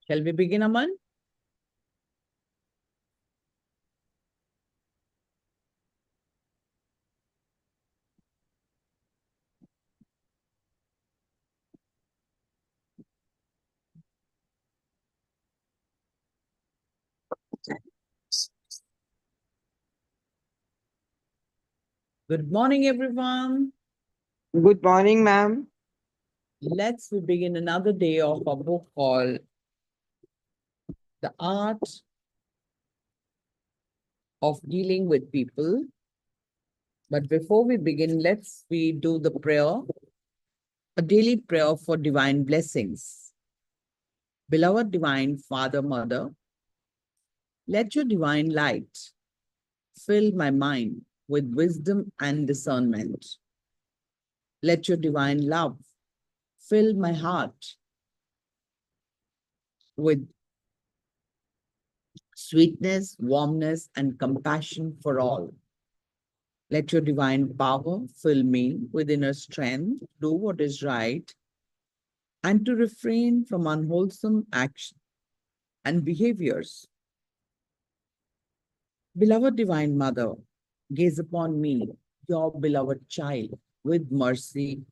Shall we begin, Aman? Good morning, everyone. Good morning, ma'am. Let's begin another day of a book called The Art of Dealing with People. But before we begin, we do the prayer, a daily prayer for divine blessings. Beloved Divine Father, Mother, let your divine light fill my mind with wisdom and discernment. Let your divine love fill my heart with sweetness, warmness, and compassion for all. Let your divine power fill me with inner strength to do what is right and to refrain from unwholesome action and behaviors. Beloved Divine Mother, gaze upon me, your beloved child, with mercy,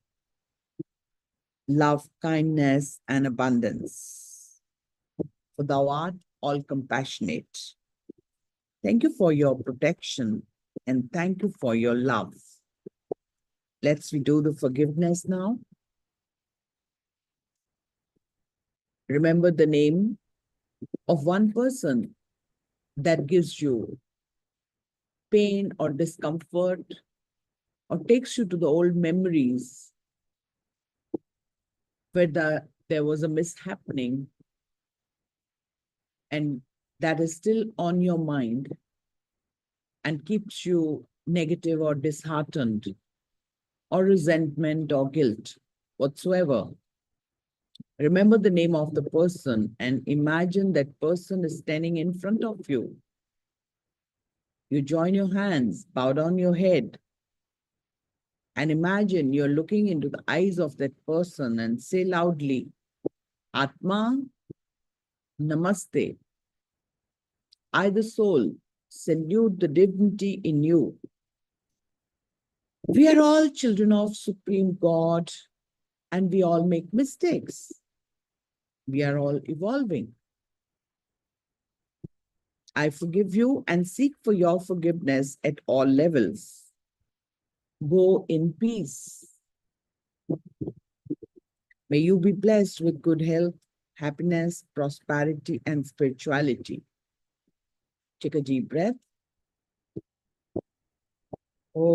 love, kindness, and abundance. For thou art all compassionate. Thank you for your protection and thank you for your love. Let's do the forgiveness now. Remember the name of one person that gives you pain or discomfort or takes you to the old memories where there was a mishappening and that is still on your mind and keeps you negative or disheartened or resentment or guilt whatsoever. Remember the name of the person and imagine that person is standing in front of you. You join your hands, bow down your head, and imagine you're looking into the eyes of that person and say loudly, Atma, Namaste. I, the soul, salute the divinity in you. We are all children of Supreme God and we all make mistakes. We are all evolving. I forgive you and seek for your forgiveness at all levels. Go in peace. May you be blessed with good health, happiness, prosperity, and spirituality. Take a deep breath. Om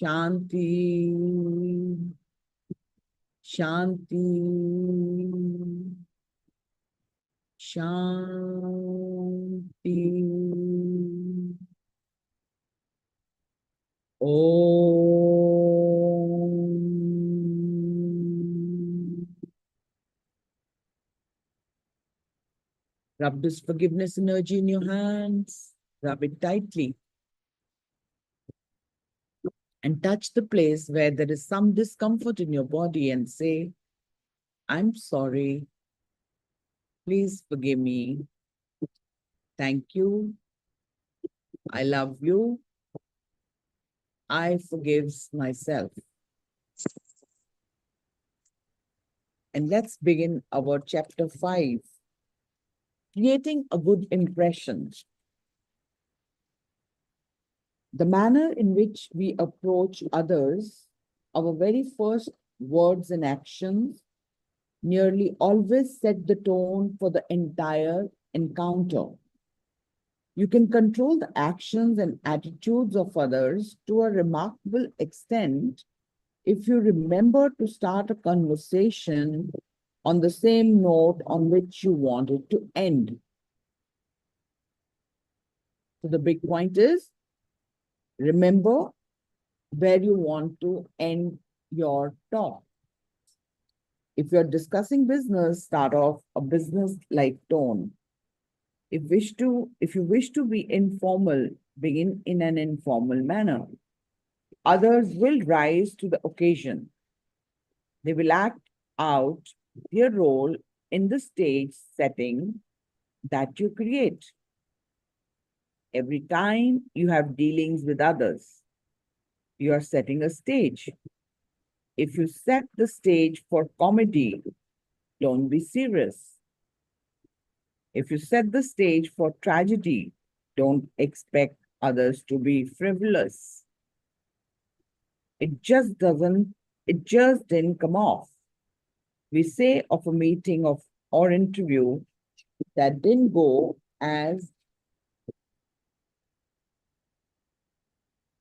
Shanti, Shanti, Shanti. Om. Rub this forgiveness energy in your hands. Rub it tightly. And touch the place where there is some discomfort in your body and say, I'm sorry. Please forgive me. Thank you. I love you. I forgive myself. And let's begin our chapter 5, creating a good impression. The manner in which we approach others, our very first words and actions, nearly always set the tone for the entire encounter. You can control the actions and attitudes of others to a remarkable extent if you remember to start a conversation on the same note on which you want it to end. So the big point is, remember where you want to end your talk. If you're discussing business, start off a business-like tone. If you wish to be informal, begin in an informal manner. Others will rise to the occasion. They will act out their role in the stage setting that you create. Every time you have dealings with others, you are setting a stage. If you set the stage for comedy, don't be serious. If you set the stage for tragedy, don't expect others to be frivolous. It just doesn't, it just didn't come off. We say of a meeting of or interview that didn't go as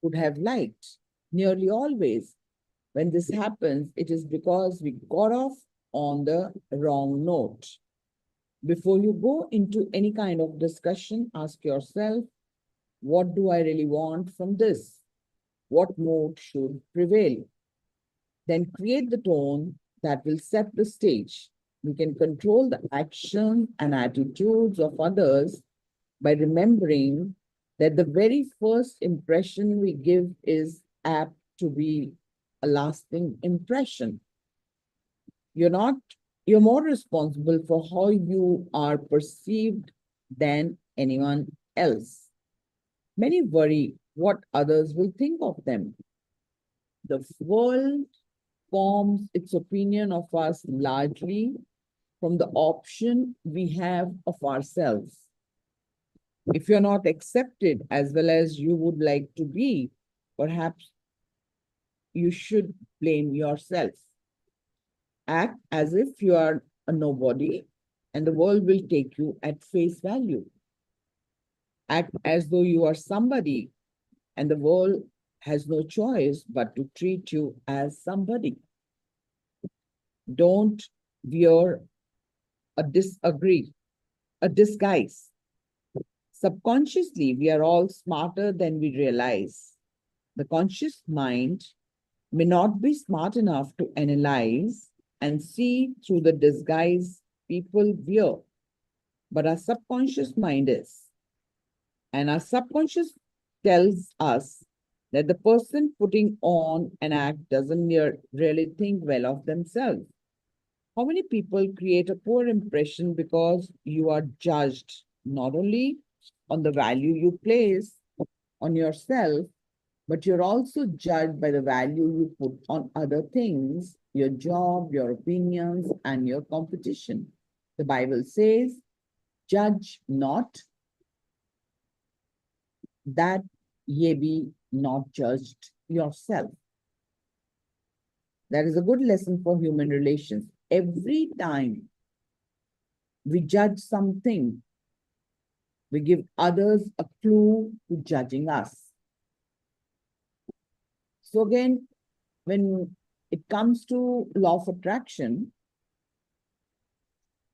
would have liked. Nearly always, when this happens, it is because we got off on the wrong note. Before you go into any kind of discussion, ask yourself, what do I really want from this? What mode should prevail? Then create the tone that will set the stage. We can control the action and attitudes of others by remembering that the very first impression we give is apt to be a lasting impression. You're more responsible for how you are perceived than anyone else. Many worry what others will think of them. The world forms its opinion of us largely from the option we have of ourselves. If you're not accepted as well as you would like to be, perhaps you should blame yourself. Act as if you are a nobody and the world will take you at face value. Act as though you are somebody and the world has no choice but to treat you as somebody. Don't wear a disguise. Subconsciously, we are all smarter than we realize. The conscious mind may not be smart enough to analyze and see through the disguise people wear, but our subconscious mind is. And our subconscious tells us that the person putting on an act doesn't really think well of themselves. How many people create a poor impression because you are judged not only on the value you place on yourself, but you're also judged by the value you put on other things, your job, your opinions, and your competition. The Bible says, judge not that ye be not judged yourself. That is a good lesson for human relations. Every time we judge something, we give others a clue to judging us. So again, when it comes to law of attraction,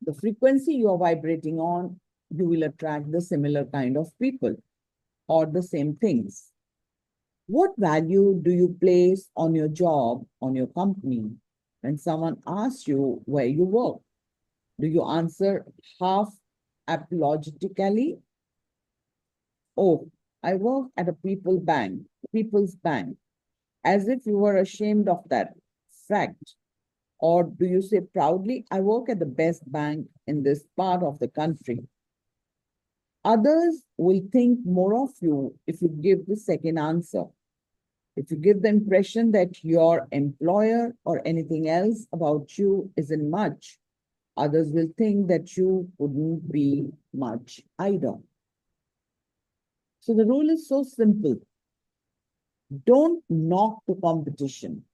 the frequency you are vibrating on, you will attract the similar kind of people or the same things. What value do you place on your job, on your company? When someone asks you where you work, do you answer half apologetically? Oh, I work at a people's bank, as if you were ashamed of that fact. Or do you say proudly, I work at the best bank in this part of the country? Others will think more of you if you give the second answer. If you give the impression that your employer or anything else about you isn't much, others will think that you wouldn't be much either. So the rule is so simple. Don't knock the competition.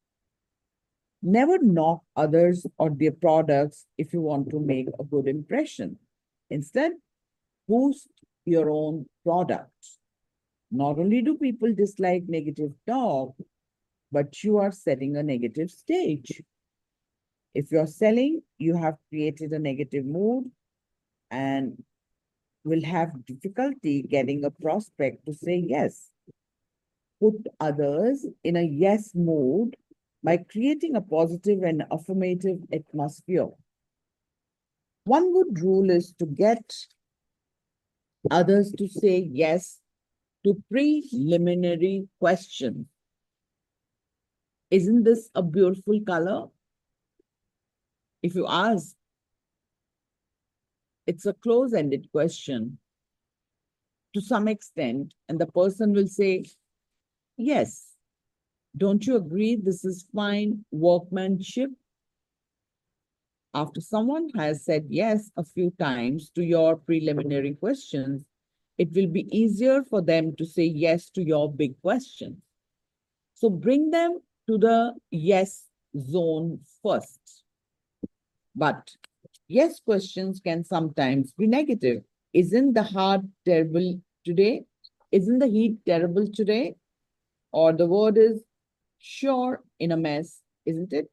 Never knock others or their products if you want to make a good impression. Instead, boost your own product. Not only do people dislike negative talk, but you are setting a negative stage. If you're selling, you have created a negative mood and will have difficulty getting a prospect to say yes. Put others in a yes mood by creating a positive and affirmative atmosphere. One good rule is to get others to say yes to preliminary questions. Isn't this a beautiful color? If you ask, it's a close-ended question to some extent, and the person will say, yes. Don't you agree this is fine workmanship? After someone has said yes a few times to your preliminary questions, it will be easier for them to say yes to your big questions. So bring them to the yes zone first. But yes questions can sometimes be negative. Isn't the heart terrible today? Isn't the heat terrible today? Or the word is sure in a mess, isn't it?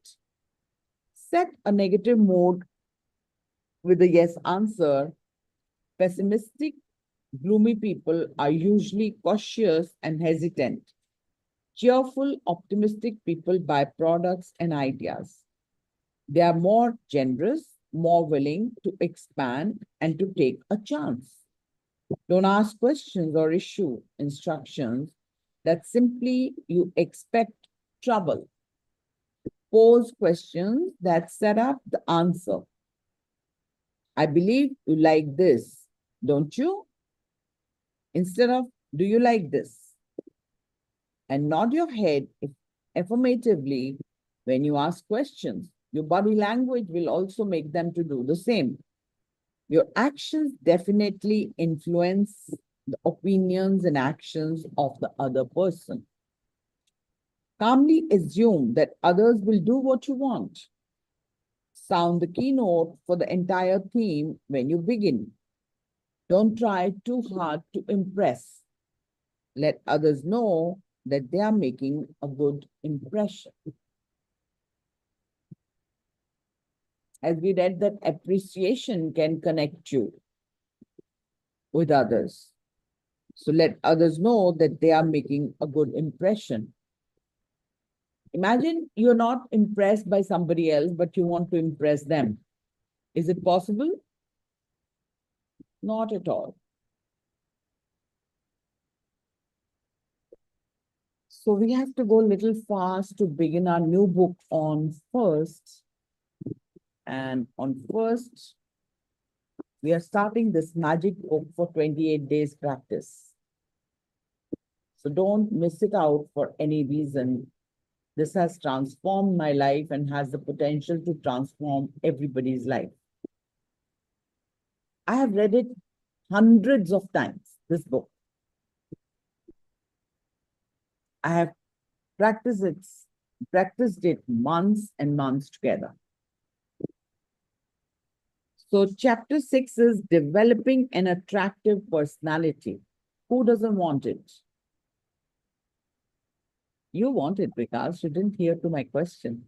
Set a negative mode with a yes answer. Pessimistic, gloomy people are usually cautious and hesitant. Cheerful, optimistic people buy products and ideas. They are more generous, more willing to expand and to take a chance. Don't ask questions or issue instructions that simply you expect trouble. Pose questions that set up the answer. I believe you like this, don't you? Instead of, do you like this? And nod your head affirmatively when you ask questions. Your body language will also make them to do the same. Your actions definitely influence the opinions and actions of the other person. Calmly assume that others will do what you want. Sound the keynote for the entire theme when you begin. Don't try too hard to impress. Let others know that they are making a good impression. As we read, that appreciation can connect you with others. So let others know that they are making a good impression. Imagine you're not impressed by somebody else, but you want to impress them. Is it possible? Not at all. So we have to go a little fast to begin our new book on first. And on first, we are starting this magic book for 28 days practice. So don't miss it out for any reason. This has transformed my life and has the potential to transform everybody's life. I have read it hundreds of times, this book. I have practiced it months and months together. So chapter 6 is developing an attractive personality. Who doesn't want it? You want it, because you didn't hear to my question.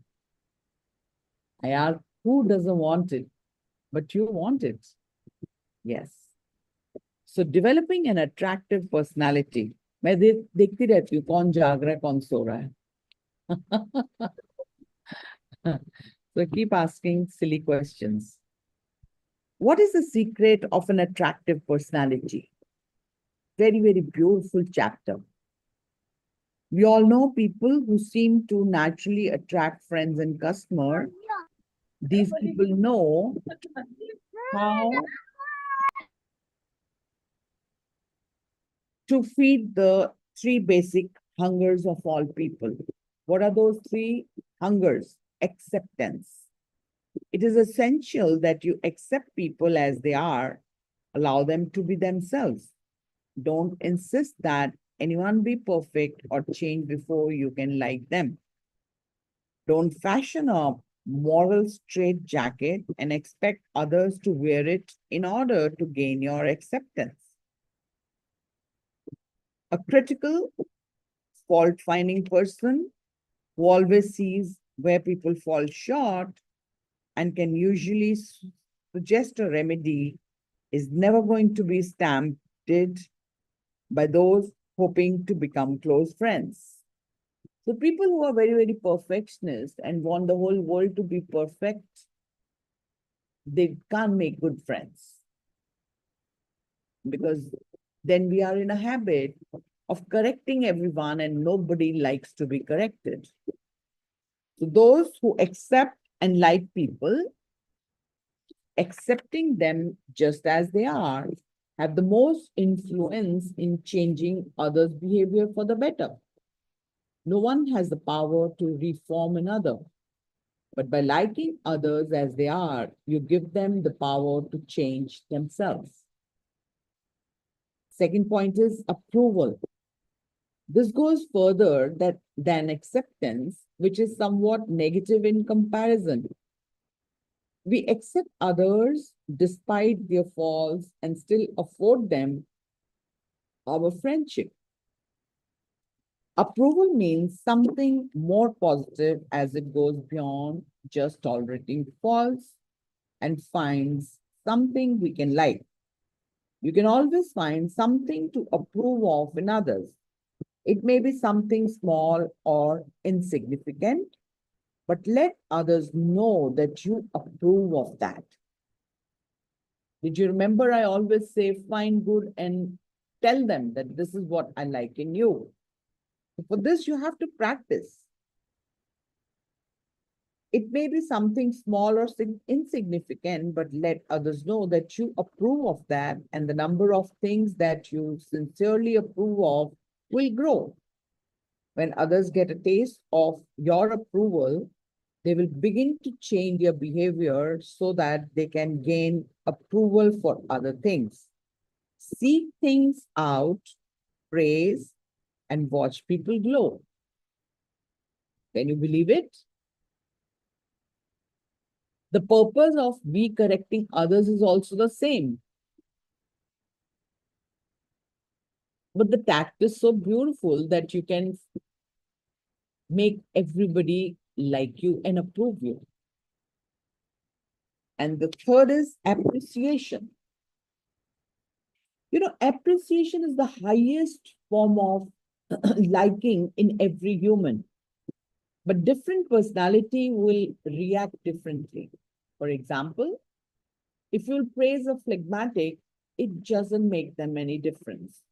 I asked, who doesn't want it? But you want it. Yes. So developing an attractive personality. मैं देखती रहती हूँ कौन जाग रहा है कौन सो रहा है. So keep asking silly questions. What is the secret of an attractive personality? Very, very beautiful chapter. We all know people who seem to naturally attract friends and customers. These people know how to feed the three basic hungers of all people. What are those three hungers? Acceptance. It is essential that you accept people as they are, allow them to be themselves. Don't insist that anyone be perfect or change before you can like them. Don't fashion a moral straitjacket and expect others to wear it in order to gain your acceptance. A critical, fault-finding person who always sees where people fall short and can usually suggest a remedy is never going to be stamped by those hoping to become close friends. So people who are very, very perfectionist and want the whole world to be perfect, they can't make good friends. Because then we are in a habit of correcting everyone and nobody likes to be corrected. So those who accept and like people, accepting them just as they are, have the most influence in changing others' behavior for the better. No one has the power to reform another, but by liking others as they are, you give them the power to change themselves. Second point is approval. This goes further than acceptance, which is somewhat negative in comparison. We accept others despite their faults and still afford them our friendship. Approval means something more positive as it goes beyond just tolerating faults and finds something we can like. You can always find something to approve of in others. It may be something small or insignificant, but let others know that you approve of that. Did you remember I always say find good and tell them that this is what I like in you? For this, you have to practice. It may be something small or insignificant, but let others know that you approve of that, and the number of things that you sincerely approve of will grow. When others get a taste of your approval, they will begin to change their behavior so that they can gain approval for other things. Seek things out, praise, and watch people glow. Can you believe it? The purpose of we correcting others is also the same. But the tact is so beautiful that you can make everybody like you and approve you. And the third is appreciation. You know, appreciation is the highest form of liking in every human, but different personality will react differently. For example, if you'll praise a phlegmatic, it doesn't make them any difference.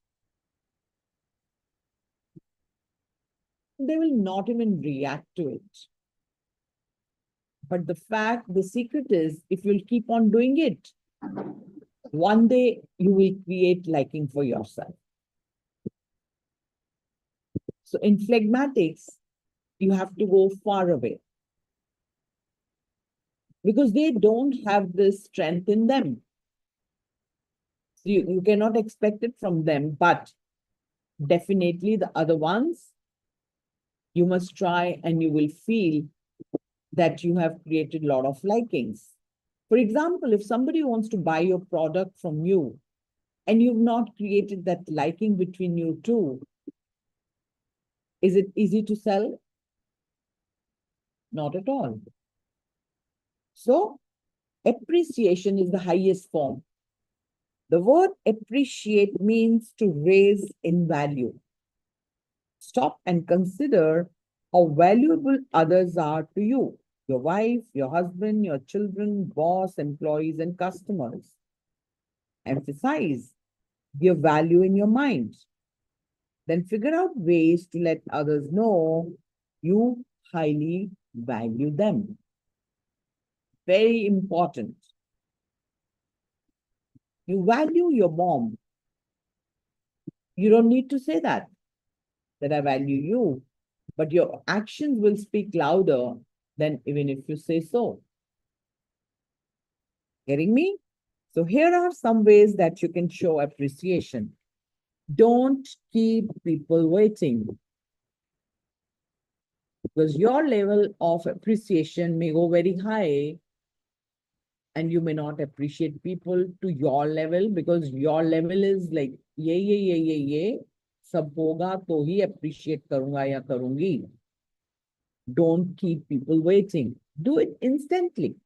They will not even react to it. But the secret is if you'll keep on doing it, one day you will create liking for yourself. So in phlegmatics, you have to go far away because they don't have this strength in them. So you cannot expect it from them, but definitely the other ones, you must try and you will feel that you have created a lot of likings. For example, if somebody wants to buy your product from you and you've not created that liking between you two, is it easy to sell? Not at all. So appreciation is the highest form. The word appreciate means to raise in value. Stop and consider how valuable others are to you, your wife, your husband, your children, boss, employees, and customers. Emphasize their value in your mind. Then figure out ways to let others know you highly value them. Very important. You value your mom. You don't need to say that I value you, but your actions will speak louder than even if you say so. Getting me? So here are some ways that you can show appreciation. Don't keep people waiting, because your level of appreciation may go very high and you may not appreciate people to your level because your level is like ye sab hoga to hi appreciate karunga ya karungi. Don't keep people waiting. Do it instantly.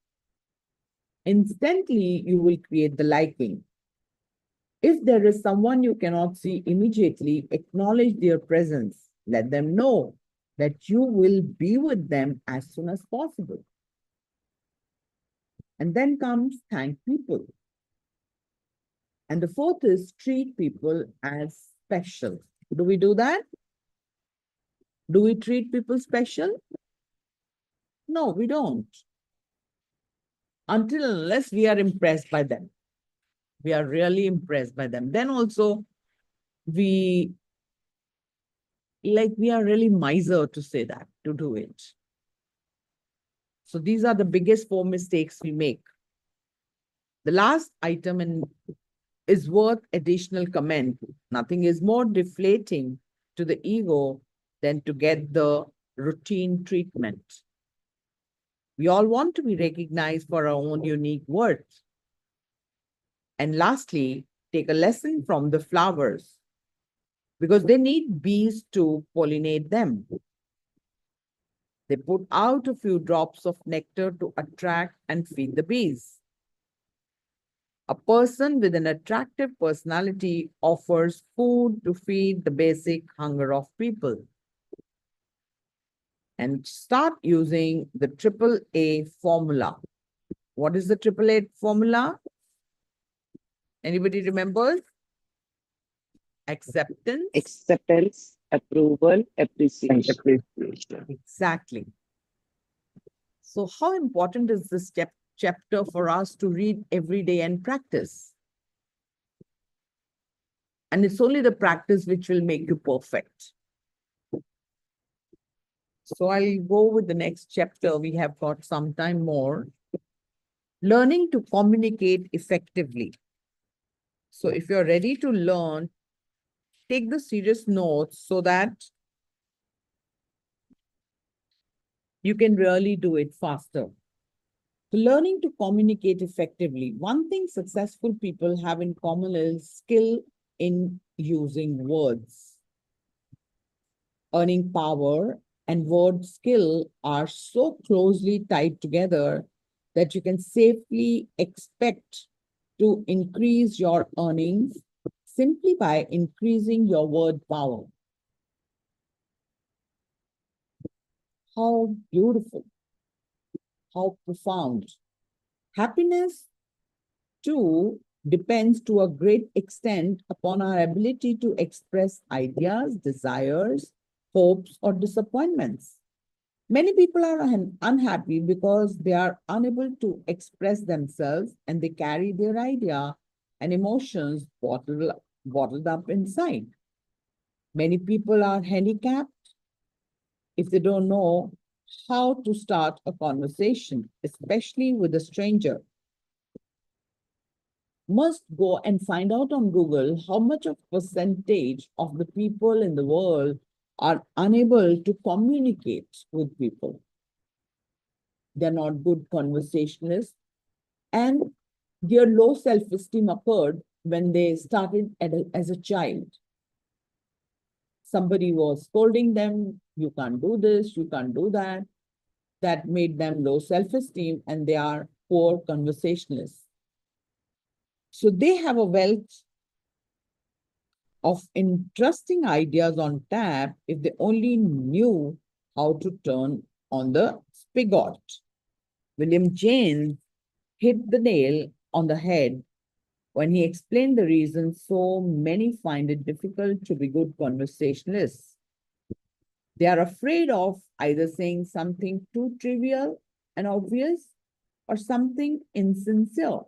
Instantly, you will create the liking. If there is someone you cannot see immediately, acknowledge their presence. Let them know that you will be with them as soon as possible. And then comes thank people. And the fourth is treat people as special. Do we do that? Do we treat people special? No, we don't. Until unless we are impressed by them. We are really impressed by them. Then also we we are really miser to say that, to do it. So these are the biggest four mistakes we make. The last item is worth additional comment. Nothing is more deflating to the ego than to get the routine treatment. We all want to be recognized for our own unique worth. And lastly, take a lesson from the flowers because they need bees to pollinate them. They put out a few drops of nectar to attract and feed the bees. A person with an attractive personality offers food to feed the basic hunger of people. And start using the AAA formula. What is the AAA formula? Anybody remembers? Acceptance. Acceptance, approval, appreciation. Exactly. So how important is this chapter for us to read every day and practice? And it's only the practice which will make you perfect. So I'll go with the next chapter. We have got some time more. Learning to communicate effectively. So if you're ready to learn, take the serious notes so that you can really do it faster. So learning to communicate effectively. One thing successful people have in common is skill in using words. Earning power and word skill are so closely tied together that you can safely expect to increase your earnings simply by increasing your word power. How beautiful, how profound. Happiness, too, depends to a great extent upon our ability to express ideas, desires, hopes, or disappointments. Many people are unhappy because they are unable to express themselves and they carry their idea and emotions bottled up inside. Many people are handicapped if they don't know how to start a conversation, especially with a stranger. Must go and find out on Google how much of percentage of the people in the world are unable to communicate with people. They're not good conversationalists, and their low self-esteem occurred when they started as a child. Somebody was scolding them, you can't do this, you can't do that. That made them low self-esteem and they are poor conversationalists. So they have a wealth of interesting ideas on tap if they only knew how to turn on the spigot. William James hit the nail on the head when he explained the reason so many find it difficult to be good conversationalists. They are afraid of either saying something too trivial and obvious or something insincere,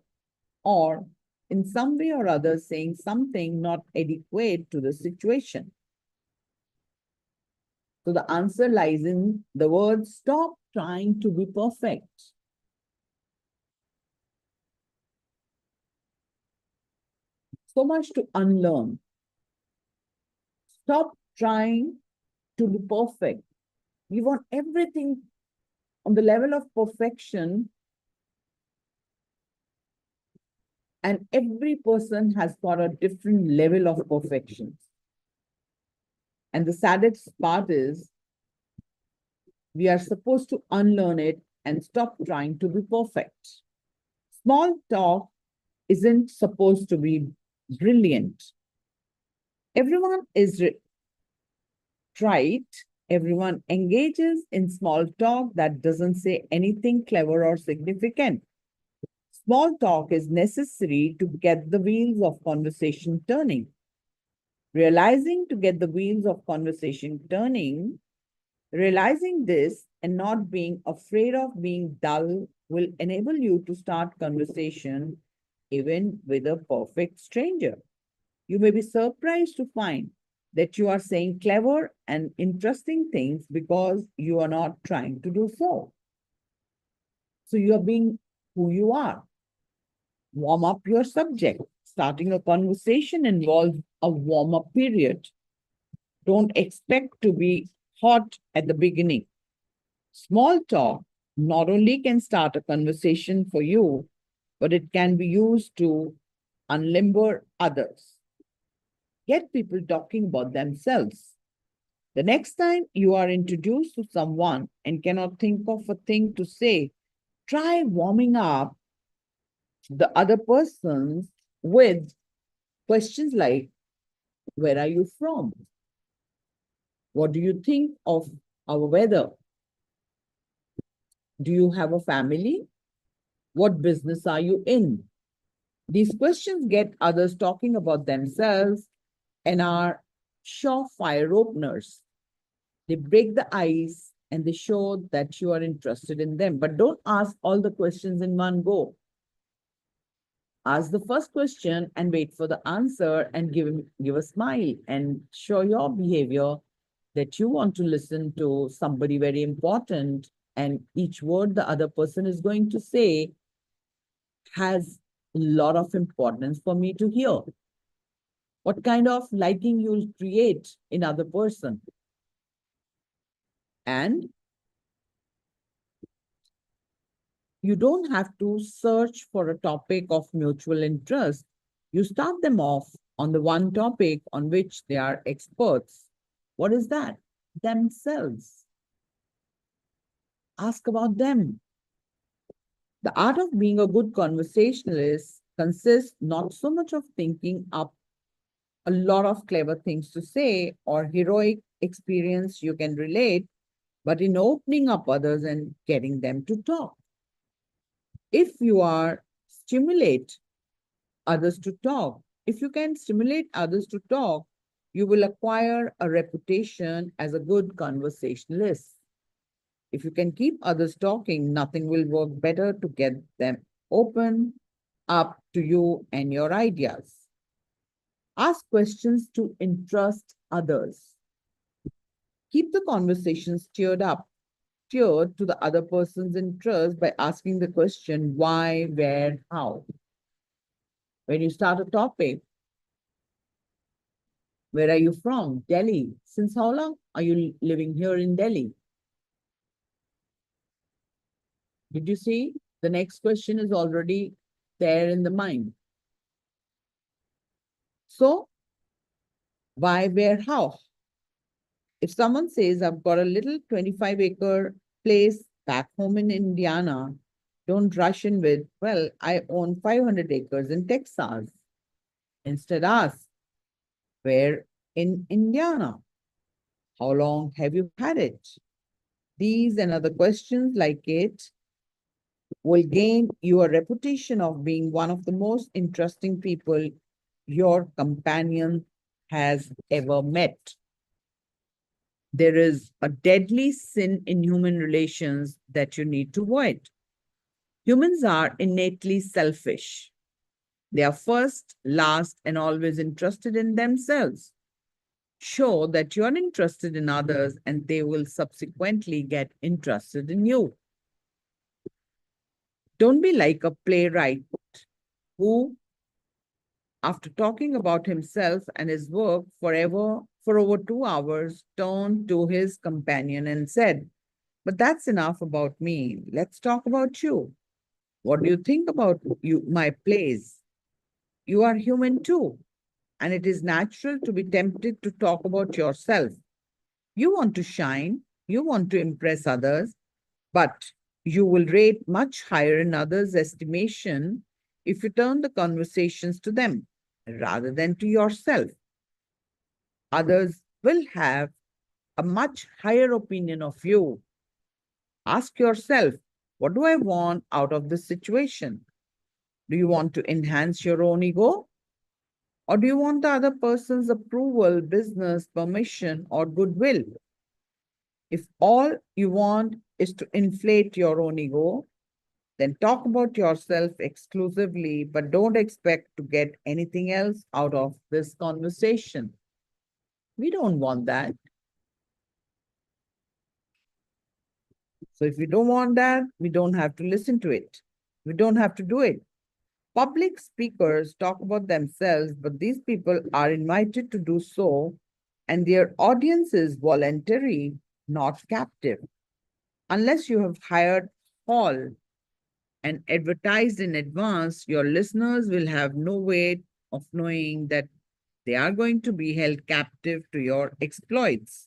or in some way or other saying something not adequate to the situation. So the answer lies in the word stop trying to be perfect. So much to unlearn. Stop trying to be perfect. We want everything on the level of perfection, and every person has got a different level of perfection. And the saddest part is we are supposed to unlearn it and stop trying to be perfect. Small talk isn't supposed to be brilliant. Everyone is trite. Everyone engages in small talk that doesn't say anything clever or significant. Small talk is necessary to get the wheels of conversation turning. Realizing to get the wheels of conversation turning Realizing this and not being afraid of being dull will enable you to start conversation even with a perfect stranger. You may be surprised to find that you are saying clever and interesting things because you are not trying to do so. So you are being who you are. Warm up your subject. Starting a conversation involves a warm up period. Don't expect to be hot at the beginning. Small talk not only can start a conversation for you, but it can be used to unlimber others. Get people talking about themselves. The next time you are introduced to someone and cannot think of a thing to say, try warming up the other person with questions like, where are you from? What do you think of our weather? Do you have a family? What business are you in? These questions get others talking about themselves and are surefire openers. They break the ice and they show that you are interested in them. But don't ask all the questions in one go. Ask the first question and wait for the answer and give a smile and show your behavior that you want to listen to somebody very important, and each word the other person is going to say has a lot of importance for me to hear. What kind of liking you'll create in other person. And you don't have to search for a topic of mutual interest. You start them off on the one topic on which they are experts. What is that? Themselves. Ask about them. The art of being a good conversationalist consists not so much of thinking up a lot of clever things to say or heroic experience you can relate, but in opening up others and getting them to talk. If you are stimulate others to talk, if you can stimulate others to talk, you will acquire a reputation as a good conversationalist. If you can keep others talking, nothing will work better to get them open up to you and your ideas. Ask questions to interest others. Keep the conversation steered to the other person's interest by asking the question why, where, how. When you start a topic, where are you from? Delhi. Since how long are you living here in Delhi? Did you see? The next question is already there in the mind. So, why, where, how? If someone says, I've got a little 25-acre place back home in Indiana, don't rush in with, well, I own 500 acres in Texas. Instead, ask, where in Indiana? How long have you had it? These and other questions like it will gain you a reputation of being one of the most interesting people your companion has ever met. There is a deadly sin in human relations that you need to avoid. Humans are innately selfish. They are first, last, and always interested in themselves. Show that you are interested in others, and they will subsequently get interested in you. Don't be like a playwright who, after talking about himself and his work for over 2 hours, turned to his companion and said, but that's enough about me. Let's talk about you. What do you think about my plays? You are human too, and it is natural to be tempted to talk about yourself. You want to shine, you want to impress others, but you will rate much higher in others' estimation if you turn the conversations to them rather than to yourself. Others will have a much higher opinion of you. Ask yourself, what do I want out of this situation? Do you want to enhance your own ego? Or do you want the other person's approval, business, permission, or goodwill? If all you want is to inflate your own ego, then talk about yourself exclusively, but don't expect to get anything else out of this conversation. We don't want that. So if you don't want that, we don't have to listen to it. We don't have to do it. Public speakers talk about themselves, but these people are invited to do so, and their audience is voluntary, not captive. Unless you have hired hall and advertised in advance, your listeners will have no way of knowing that they are going to be held captive to your exploits.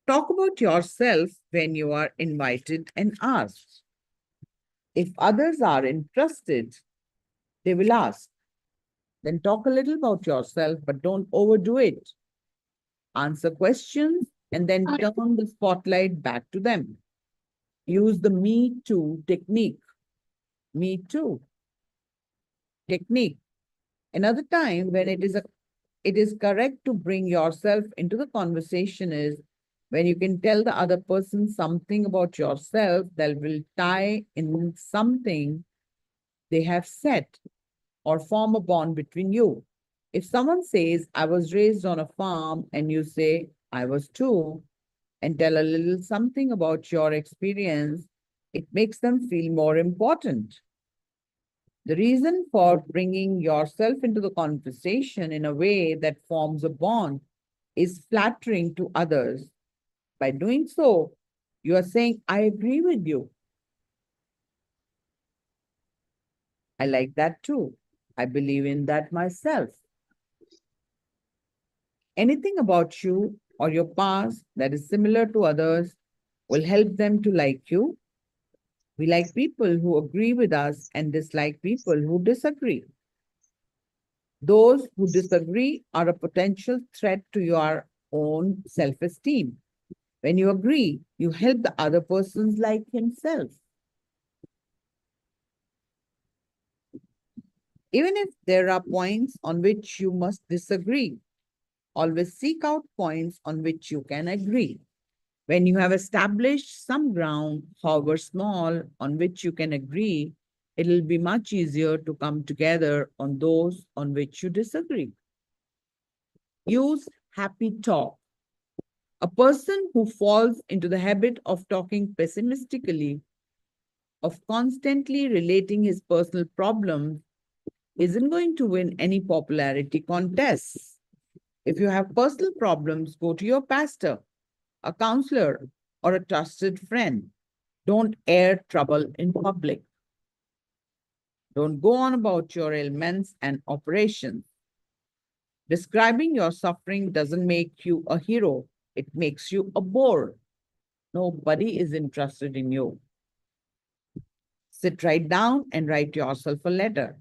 Talk about yourself when you are invited and asked. If others are interested, they will ask. Then talk a little about yourself, but don't overdo it. Answer questions and then turn the spotlight back to them. Use the me too technique. Me too technique. Another time when it is correct to bring yourself into the conversation is when you can tell the other person something about yourself that will tie in something they have said or form a bond between you. If someone says, I was raised on a farm, and you say, I was too, and tell a little something about your experience, it makes them feel more important. The reason for bringing yourself into the conversation in a way that forms a bond is flattering to others. By doing so, you are saying, I agree with you. I like that too. I believe in that myself. Anything about you or your past that is similar to others will help them to like you. We like people who agree with us and dislike people who disagree. Those who disagree are a potential threat to your own self esteem. When you agree, you help the other person like himself. Even if there are points on which you must disagree, always seek out points on which you can agree. When you have established some ground, however small, on which you can agree, it'll be much easier to come together on those on which you disagree. Use happy talk. A person who falls into the habit of talking pessimistically, of constantly relating his personal problems, isn't going to win any popularity contests. If you have personal problems, go to your pastor, a counselor, or a trusted friend. Don't air trouble in public. Don't go on about your ailments and operations. Describing your suffering doesn't make you a hero, it makes you a bore. Nobody is interested in you. Sit right down and write yourself a letter.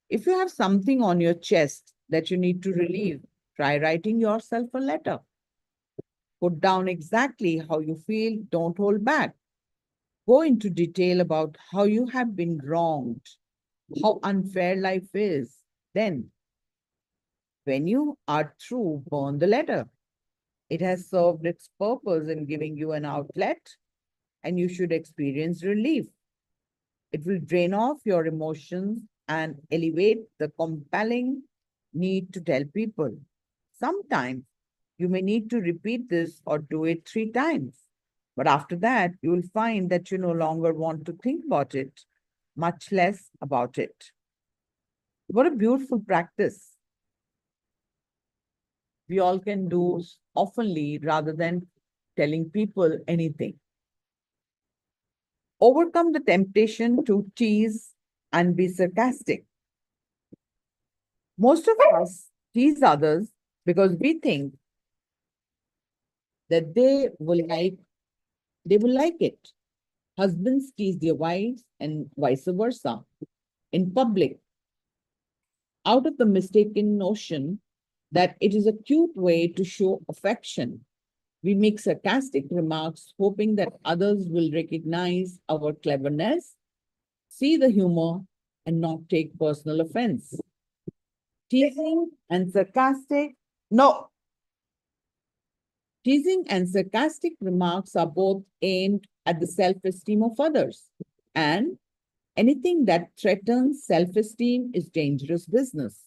If you have something on your chest that you need to relieve, try writing yourself a letter. Put down exactly how you feel, don't hold back. Go into detail about how you have been wronged, how unfair life is. Then, when you are through, burn the letter. It has served its purpose in giving you an outlet, and you should experience relief. It will drain off your emotions and elevate the compelling need to tell people. Sometimes you may need to repeat this or do it 3 times. But after that, you will find that you no longer want to think about it, much less about it. What a beautiful practice we all can do oftenly rather than telling people anything. Overcome the temptation to tease and be sarcastic. Most of us tease others because we think that they will like it. Husbands tease their wives and vice versa in public out of the mistaken notion that it is a cute way to show affection. We make sarcastic remarks, hoping that others will recognize our cleverness, see the humor, and not take personal offense. Teasing and sarcastic, no, Teasing and sarcastic remarks are both aimed at the self-esteem of others, and anything that threatens self-esteem is dangerous business,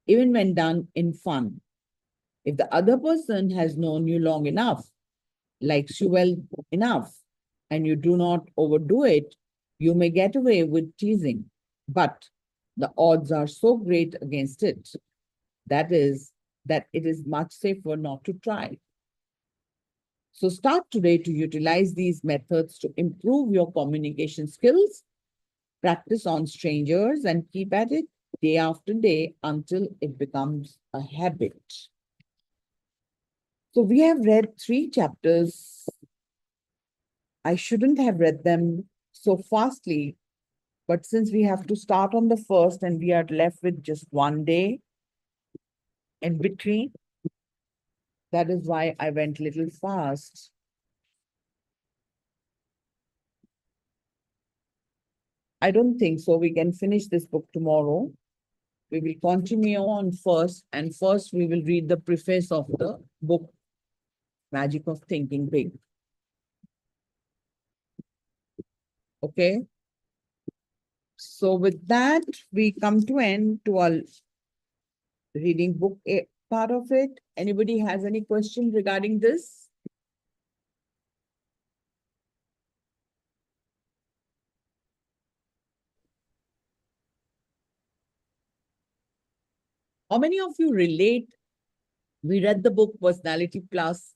even when done in fun. If the other person has known you long enough, likes you well enough, and you do not overdo it, you may get away with teasing. But the odds are so great against it, that it is much safer not to try. So start today to utilize these methods to improve your communication skills, practice on strangers, and keep at it day after day until it becomes a habit. So we have read 3 chapters. I shouldn't have read them so fastly, but since we have to start on the first and we are left with just one day in between, that is why I went a little fast. I don't think so. We can finish this book tomorrow. We will continue on first, and first we will read the preface of the book, Magic of Thinking Big. Okay. So with that, we come to end to our reading book part of it. Anybody has any question regarding this? How many of you relate? We read the book Personality Plus,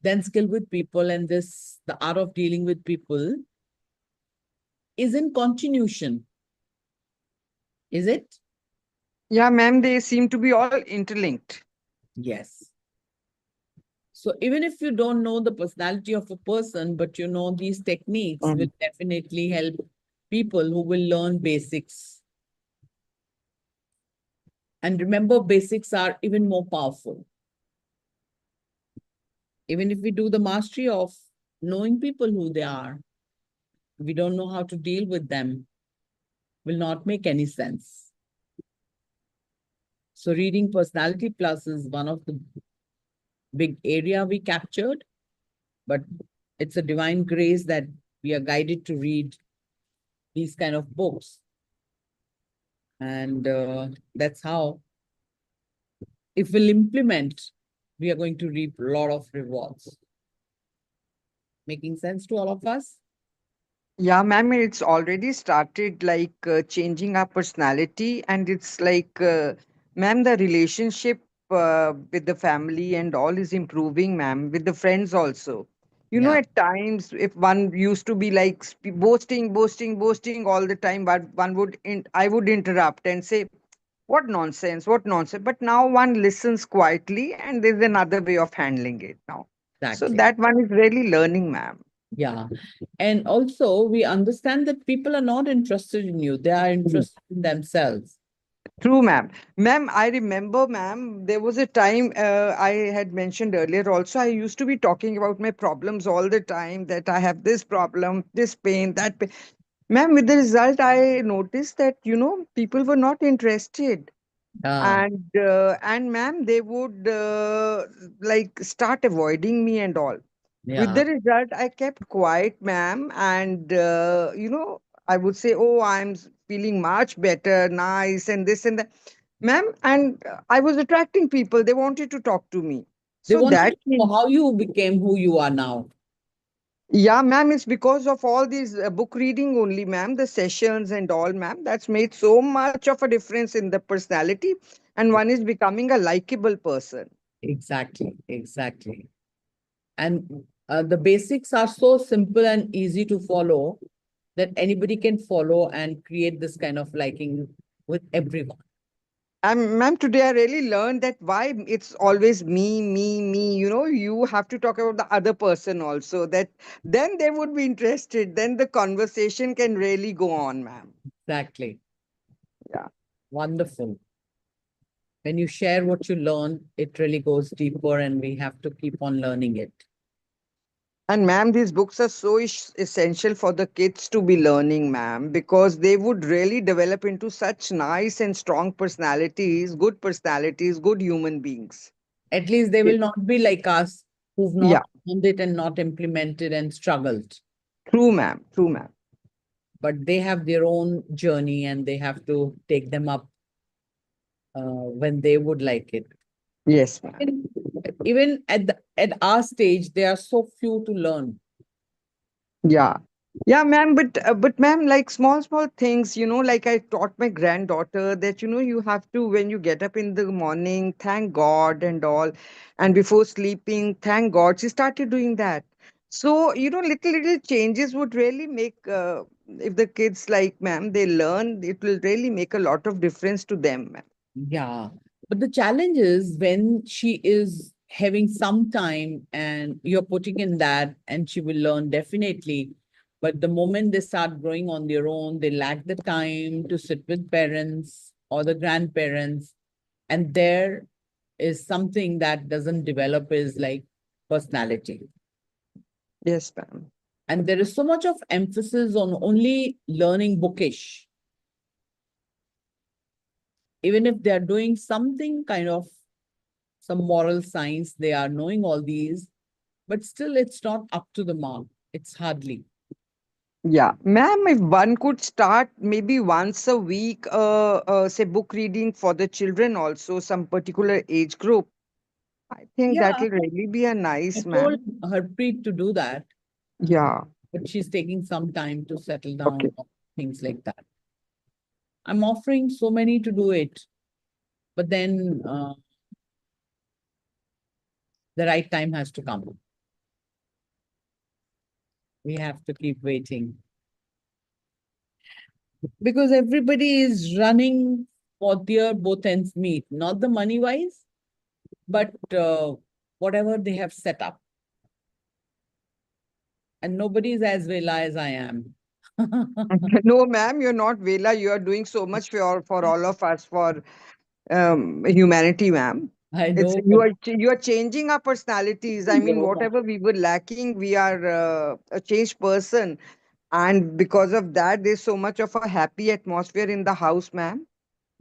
then Skill with People, and this, The Art of Dealing with People, is in continuation. Is it? Yeah, ma'am, they seem to be all interlinked. Yes. So even if you don't know the personality of a person, but you know these techniques will definitely help people who will learn basics. And remember, basics are even more powerful. Even if we do the mastery of knowing people who they are, we don't know how to deal with them, will not make any sense. So reading Personality Plus is one of the big area we captured, but it's a divine grace that we are guided to read these kind of books. And that's how, if we'll implement, we are going to reap a lot of rewards. Making sense to all of us? Yeah, ma'am, it's already started like changing our personality, and it's like, ma'am, the relationship with the family and all is improving, ma'am, with the friends also. You know, Yeah, at times, if one used to be like boasting all the time, but I would interrupt and say, what nonsense, what nonsense. But now one listens quietly, and there's another way of handling it now. So exactly. that one is really learning, ma'am. Yeah. And also, we understand that people are not interested in you, they are interested in themselves. True, ma'am. Ma'am, I remember, ma'am, there was a time I had mentioned earlier also. I used to be talking about my problems all the time, that I have this problem, this pain, that pain. Ma'am, with the result, I noticed that, people were not interested. Ah, And ma'am, they would like start avoiding me and all. With yeah. the result, I kept quiet, ma'am, and I would say, "Oh, feeling much better, nice, and this and that, ma'am." And I was attracting people; they wanted to talk to me. They So wanted that, to know how you became who you are now. yeah, ma'am, it's because of all these book reading only, ma'am, the sessions and all, ma'am. That's made so much of a difference in the personality, and one is becoming a likable person. Exactly, exactly. And the basics are so simple and easy to follow that anybody can follow and create this kind of liking with everyone. Ma'am, today I really learned that why it's always me, me, me. You have to talk about the other person also. That then they would be interested. Then the conversation can really go on, ma'am. Exactly. Yeah. Wonderful. When you share what you learn, it really goes deeper and we have to keep on learning it. And ma'am, these books are so essential for the kids to be learning, ma'am, because they would really develop into such nice and strong personalities, good human beings. At least they will not be like us who've Yeah. not found it and not implemented and struggled. True, ma'am. True, ma'am. But they have their own journey and they have to take them up when they would like it. Yes, ma'am. Even at our stage, there are so few to learn. Yeah. Yeah, ma'am, but ma'am, like small things, like I taught my granddaughter that, you have to, when you get up in the morning, thank God and all, and before sleeping, thank God. She started doing that. So, little changes would really make, if the kids like, ma'am, they learn, it will really make a lot of difference to them, ma'am. Yeah. But the challenge is when she is having some time and you're putting in that and she will learn definitely. But the moment they start growing on their own, they lack the time to sit with parents or the grandparents. And there is something that doesn't develop is like personality. Yes, ma'am. And there is so much of emphasis on only learning bookish. Even if they're doing something kind of some moral science, they are knowing all these, but still it's not up to the mark. It's hardly. Yeah, ma'am, if one could start maybe once a week, say book reading for the children also, some particular age group, I think that Yeah, will really be a I nice, told ma'am. Harpreet to do that, Yeah. but she's taking some time to settle Okay. down, things like that. I'm offering so many to do it, but then the right time has to come. We have to keep waiting because everybody is running for their both ends meet, not the money wise, but whatever they have set up. And nobody is as Vela as I am. No, ma'am, you're not Vela. You are doing so much for all of us, for humanity, ma'am. I It's know, you but are you are changing our personalities. I mean, no, whatever we were lacking, we are a changed person, and because of that, there's so much of a happy atmosphere in the house, ma'am.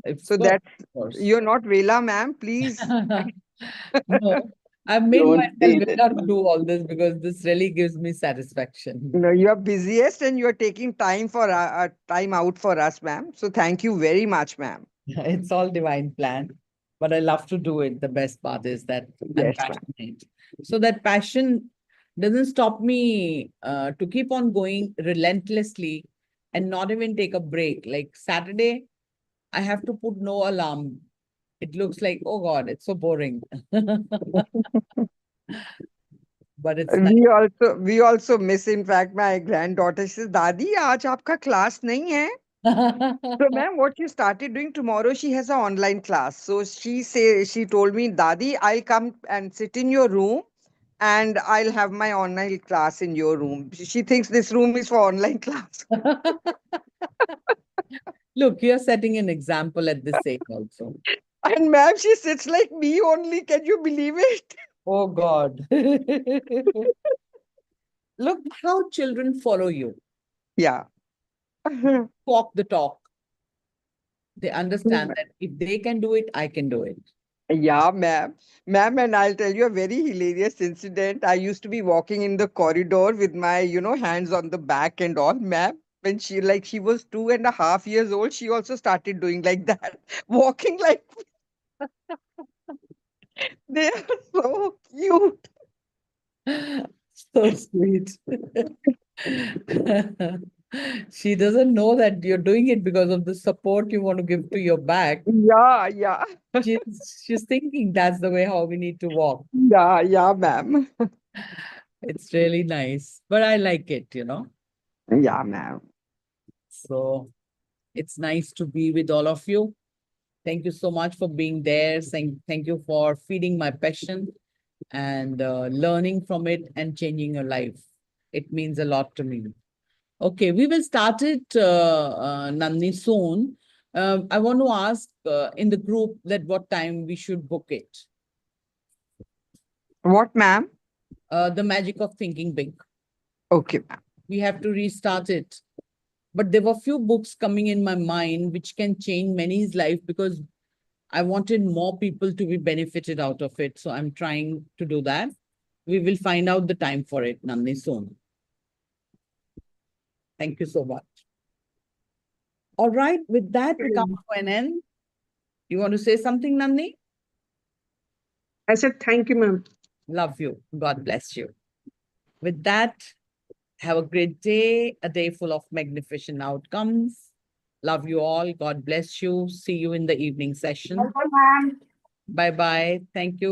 of So course, that of course. you're not Vela, ma'am. Please. No, I've made Don't myself say that. Vela to do all this because this really gives me satisfaction. You are busiest and you are taking time for time out for us, ma'am. So thank you very much, ma'am. It's all divine plan, but I love to do it. The best part is that I'm Yes, ma'am. passionate. So that passion doesn't stop me to keep on going relentlessly and not even take a break. Like Saturday, I have to put no alarm. It looks like, oh God, it's so boring. But it's nice. We also miss. In fact, my granddaughter, she says, "Dadi, आज आपका class नहीं है." So, ma'am, what she started doing tomorrow, she has an online class. So she told me, "Dadi, I'll come and sit in your room, and I'll have my online class in your room." She thinks this room is for online class. Look, you're setting an example at this age also. And ma'am, she sits like me only. Can you believe it? Oh God. Look how children follow you. Yeah. Walk the talk. They understand that if they can do it, I can do it. Yeah, ma'am. Ma'am, and I'll tell you a very hilarious incident. I used to be walking in the corridor with my, hands on the back and all, ma'am. When she was 2.5 years old, she also started doing like that, walking like they are so cute. So sweet. She doesn't know that you're doing it because of the support you want to give to your back. Yeah, yeah, She's thinking that's the way how we need to walk. yeah, yeah, ma'am. It's really nice, but I like it. Yeah, ma'am. So it's nice to be with all of you. Thank you so much for being there. Thank you for feeding my passion and learning from it and changing your life. It means a lot to me. Okay, we will start it, Nandini, soon. I want to ask in the group that what time we should book it. What, ma'am? The magic of thinking big. Okay, ma'am. We have to restart it. But there were few books coming in my mind which can change many's life because I wanted more people to be benefited out of it. So I'm trying to do that. We will find out the time for it, Nandini, soon. Thank you so much. All right, with that, we come to an end. You want to say something, Nandini? I said thank you, ma'am. Love you. God bless you. With that, have a great day, a day full of magnificent outcomes. Love you all. God bless you. See you in the evening session. Bye-bye. Thank you.